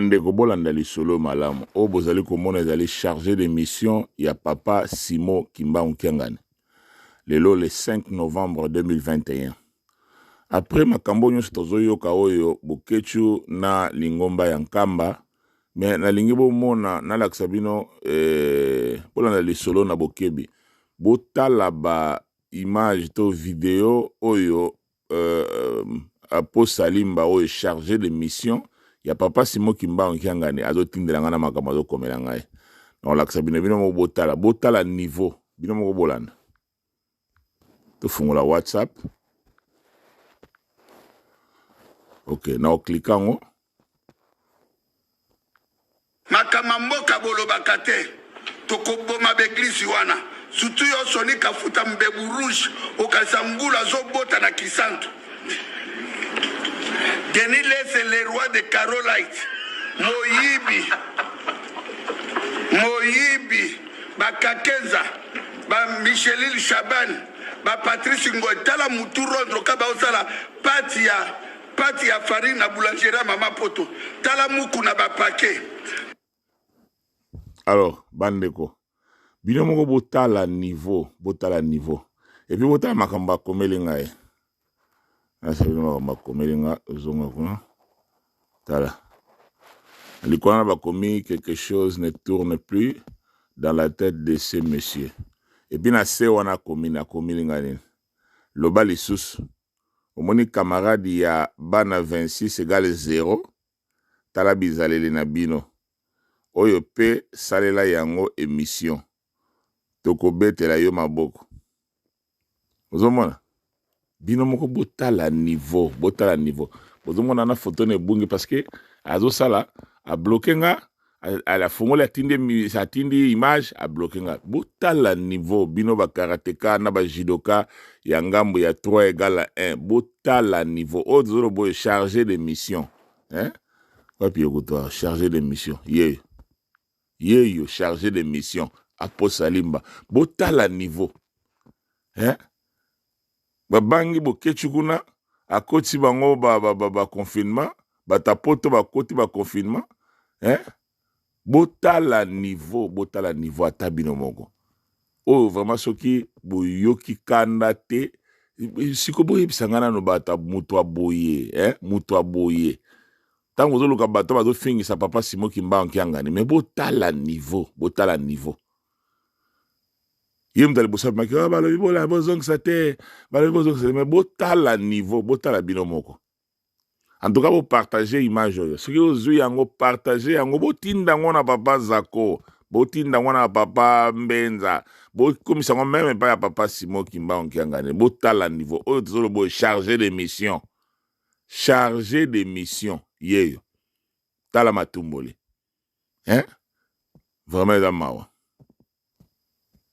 Ndeko bolanda lisolo malamu o bozali komona ezali chargé de mission ya papa Simo Kimba Nkiangani lelo le 5 novembre 2021. Après makambo nyonso tozoyoka oyo bokechu na lingomba ya nkamba me nalingi bomona nalakisa bino bolanda lisolo na bokebi botala ba image to video oyo apo salimba oyo chargé de mission ya papa Simo Kimba Nkiangani azotindela ngana makambo azokomela ngai na lakisa bino mo botala niveau bino mo bolanda to fungula WhatsApp. Ok, na oklika ngo makama mboka bolobaka te tokoboma beglisi wana sutu yo soni kafuta mbebu rouge okasa ngula zobota na kisantu. Denis c'est le roi de Carolite. Moyibi, Bakakenza, Michelil Chaban, Patrice Ngoy, Tala Moutourondro, Kabaosala, Patia Farine, na boulangerie Mama Poto, Tala Mukuna Bapake. Alors, Bandeko, bino moko botala niveau. Et puis botala makamba komelinga asabino makomelinga zonga kuna. Tala. Likwana bakomi quelque chose ne tourne plus dans la tête de ces messieurs. Et puis na se wana komelinga nini. Loba lisusu. Omoni camarade ya bana 26 égale 0. Tala bizaleli na bino. Oyo pe salela yango émission. Toko betela yo maboko. Ozomona? Bino moko botala niveau. Bozomona na photo ne bungi parce que azo sala a bloqué nga a la fongola atindi image a bloqué nga. Botala niveau bino ba karateka na ba judoka ya ngambo ya 3 égale 1. Botala niveau. Ozo boy chargé de mission. Hein? Papi yokoto chargé de mission. Yeyo chargé de mission. Apo Salimba. Botala niveau. Hein? Babangi bokechukuna akoti bango ba confinement batapoto bakoti ba confinement botala niveau atabino moko oh vraiment soki boyoki kanda te siko boye bisangana no bata mutu aboye tango zoluka bato bazo fingisa papa Simo Kimba Nkiangani mais botala niveau Yem dali bosa maki balobi bola bozong sa te mais botala niveau botala bino moko. En tout cas vous partagez image yo. Ce que vous yango partager yango botinda ngona papa Zako, botinda ngona papa Mbenza, bo komisa ngo même pas ya papa Simo Kimba Nkiangani. Botala niveau. O tozolo bo chargé de mission. Yeyo. Tala matumboli. Hein? Vraiment da mawa.